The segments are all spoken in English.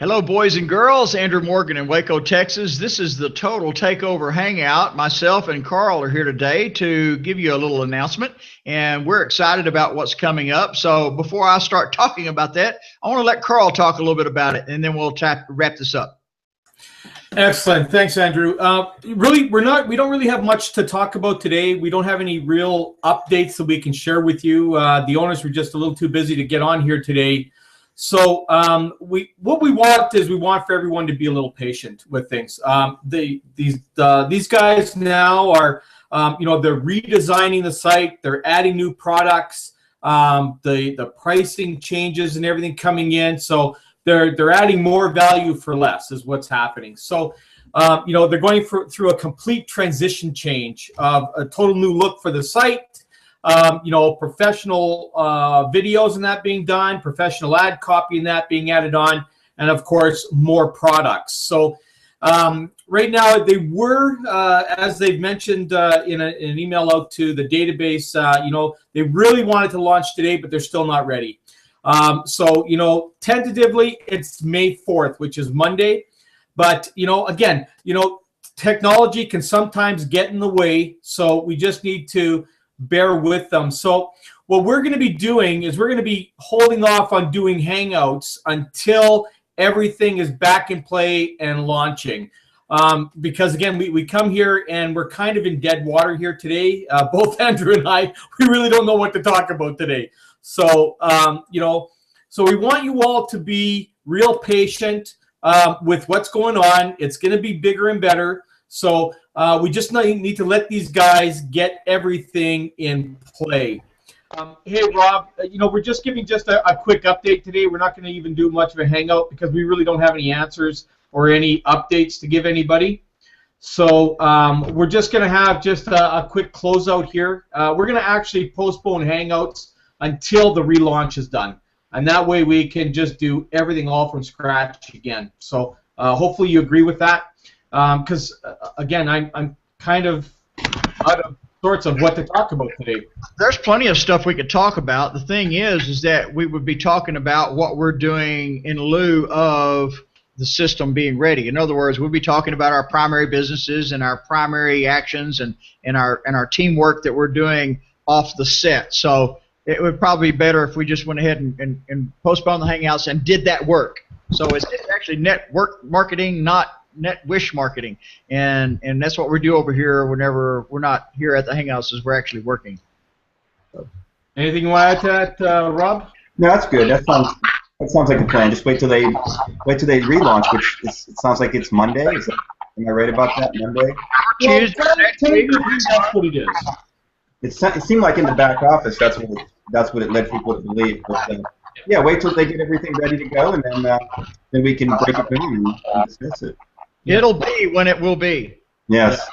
Hello, boys and girls. Andrew Morgan in Waco, Texas. This is the Total Takeover Hangout. Myself and Carl are here today to give you a little announcement, and we're excited about what's coming up. So before I start talking about that, I want to let Carl talk a little bit about it, and then we'll wrap this up. Excellent. Thanks, Andrew. We don't really have much to talk about today. We don't have any real updates that we can share with you. The owners were just a little too busy to get on here today. So what we want for everyone to be a little patient with things. These guys now are, they're redesigning the site. They're adding new products. The pricing changes and everything coming in. So they're adding more value for less is what's happening. So they're going through a complete transition change of a total new look for the site. Professional videos and that being done, professional ad copy and that being added on, and of course more products. So right now they were, as they've mentioned in an email out to the database, they really wanted to launch today, but they're still not ready. Tentatively it's May 4th, which is Monday. But again, technology can sometimes get in the way, so we just need to bear with them. So what we're going to be doing is we're going to be holding off on doing Hangouts until everything is back in play and launching. Because again, we come here and we're kind of in dead water here today. Both Andrew and I, we really don't know what to talk about today. So, so we want you all to be real patient with what's going on. It's going to be bigger and better. So we just need to let these guys get everything in play. Hey, Rob, we're just giving a quick update today. We're not going to even do much of a hangout because we really don't have any answers or any updates to give anybody. So we're just going to have just a quick closeout here. We're going to actually postpone hangouts until the relaunch is done. And that way we can just do everything all from scratch again. So hopefully you agree with that. Because again, I'm kind of out of sorts of what to talk about today. There's plenty of stuff we could talk about. The thing is that we would be talking about what we're doing in lieu of the system being ready. In other words, we'll be talking about our primary businesses and our primary actions and our teamwork that we're doing off the set. So it would probably be better if we just went ahead and postponed the Hangouts and did that work. So it's actually network marketing, not net wish marketing, and that's what we do over here whenever we're not here at the Hangouts, is we're actually working. So. Anything you want to add to that, Rob? No, that's good. That sounds like a plan. Just wait till they relaunch, which it sounds like it's Monday. Am I right about that? Monday? Tuesday. That's what it is. It seemed like in the back office that's what it led people to believe. But yeah, wait till they get everything ready to go, and then we can break it down and discuss it. It'll be when it will be. Yes.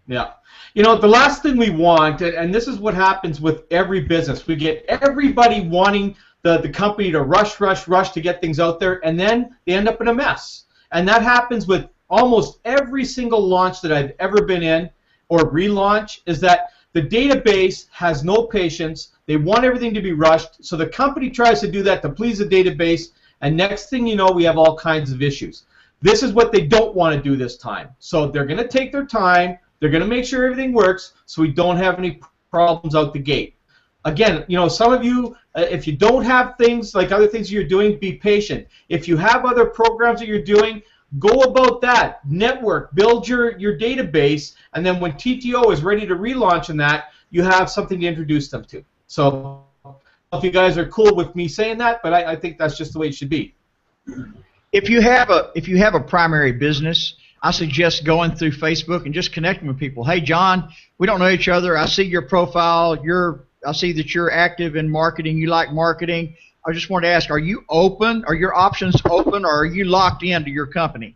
Yeah. The last thing we want, and this is what happens with every business, we get everybody wanting the company to rush to get things out there, and then they end up in a mess. And that happens with almost every single launch that I've ever been in or relaunch, is that the database has no patience. They want everything to be rushed, so the company tries to do that to please the database, and next thing you know, we have all kinds of issues. This is what they don't want to do this time. So they're going to take their time. They're going to make sure everything works so we don't have any problems out the gate. Again, some of you, if you don't have things like other things you're doing, be patient. If you have other programs that you're doing, go about that. Network, build your database, and then when TTO is ready to relaunch in that, you have something to introduce them to. So if you guys are cool with me saying that, but I think that's just the way it should be. If you have a primary business, I suggest going through Facebook and just connecting with people. Hey, John, we don't know each other. I see your profile. I see that you're active in marketing. You like marketing. I just want to ask, are you open? Are your options open, or are you locked into your company?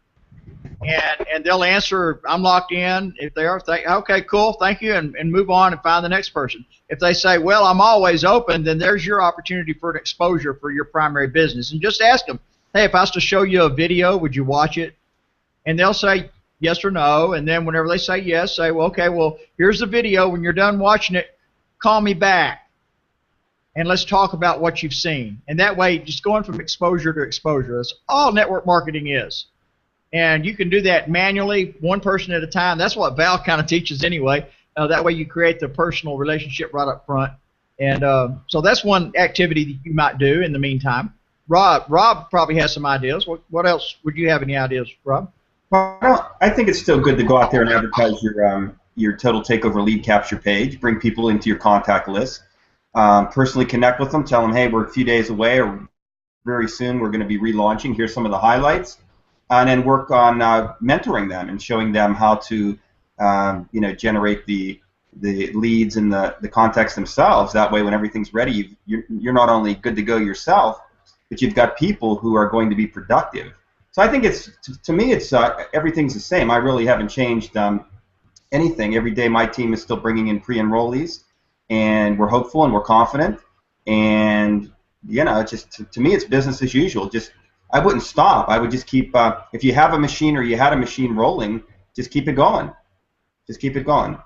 And they'll answer, I'm locked in. If they are, okay, cool, thank you, and move on and find the next person. If they say, well, I'm always open, then there's your opportunity for an exposure for your primary business. And just ask them, hey, if I was to show you a video, would you watch it? And they'll say yes or no, and then whenever they say yes, say, well, okay, well, here's the video. When you're done watching it, call me back. and let's talk about what you've seen. And that way, just going from exposure to exposure. That's all network marketing is. And you can do that manually, one person at a time. That's what Val kind of teaches anyway. That way you create the personal relationship right up front. And so that's one activity that you might do in the meantime. Rob probably has some ideas. What else? Would you have any ideas, Rob? Well, I think it's still good to go out there and advertise your Total Takeover lead capture page, bring people into your contact list, personally connect with them, tell them, hey, we're a few days away or very soon we're going to be relaunching. Here's some of the highlights. And then work on mentoring them and showing them how to, generate the leads and the contacts themselves. That way, when everything's ready, you're not only good to go yourself, but you've got people who are going to be productive. So I think to me, everything's the same. I really haven't changed anything. Every day, my team is still bringing in pre-enrollees, and we're hopeful and we're confident. And to me, it's business as usual. I wouldn't stop. I would just keep. If you have a machine or you had a machine rolling, just keep it going. Just keep it going.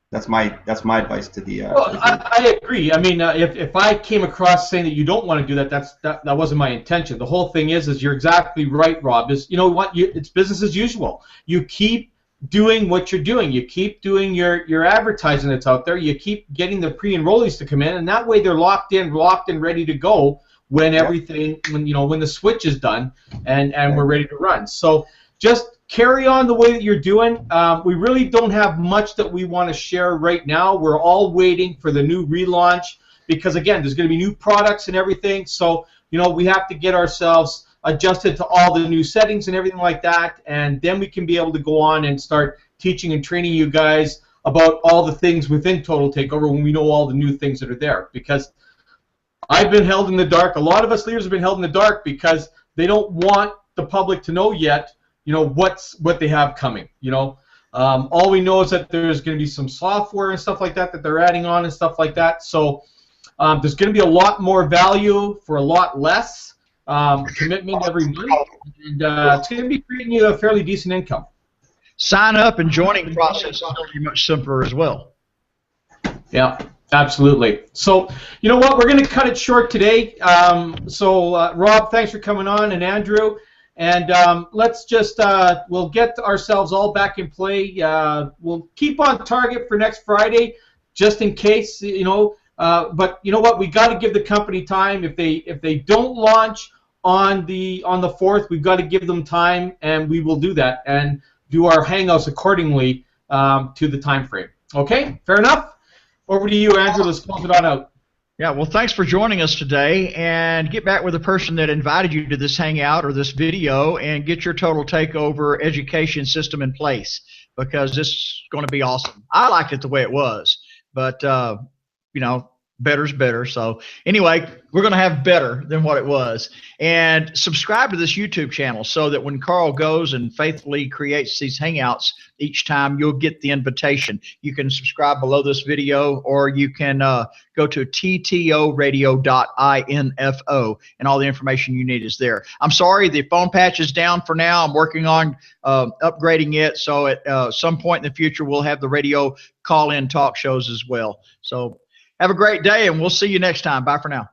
That's my advice to the. Well, I agree. I mean, if I came across saying that you don't want to do that, that wasn't my intention. The whole thing is you're exactly right, Rob. You know what? It's business as usual. You keep doing what you're doing. You keep doing your advertising that's out there. You keep getting the pre-enrollees to come in, and that way they're locked in, ready to go when when the switch is done and we're ready to run. So just carry on the way that you're doing. We really don't have much that we want to share right now. We're all waiting for the new relaunch because, again, there's going to be new products and everything. So, we have to get ourselves adjusted to all the new settings and everything like that, and then we can be able to go on and start teaching and training you guys about all the things within Total Takeover when we know all the new things that are there. Because I've been held in the dark. A lot of us leaders have been held in the dark because they don't want the public to know yet, what they have coming. All we know is that there's going to be some software and stuff like that they're adding on and stuff like that. So there's going to be a lot more value for a lot less commitment every month, and it's going to be creating you a fairly decent income. Sign up and joining process is going to be much simpler as well. Yeah. Absolutely. So, you know what? We're going to cut it short today. Rob, thanks for coming on, and Andrew. And let's just, we'll get ourselves all back in play. We'll keep on target for next Friday, just in case, but you know what? We got to give the company time. If they don't launch on the 4th, we've got to give them time, and we will do that and do our hangouts accordingly to the time frame. Okay? Fair enough? Over to you, Andrew. Let's close it on out. Yeah, well, thanks for joining us today, and get back with the person that invited you to this hangout or this video and get your Total Takeover education system in place, because this is going to be awesome. I liked it the way it was, but, better's better. So anyway, we're going to have better than what it was. And subscribe to this YouTube channel so that when Carl goes and faithfully creates these hangouts each time, you'll get the invitation. You can subscribe below this video, or you can go to ttoradio.info, and all the information you need is there. I'm sorry, the phone patch is down for now. I'm working on upgrading it, so at some point in the future we'll have the radio call-in talk shows as well. So have a great day, and we'll see you next time. Bye for now.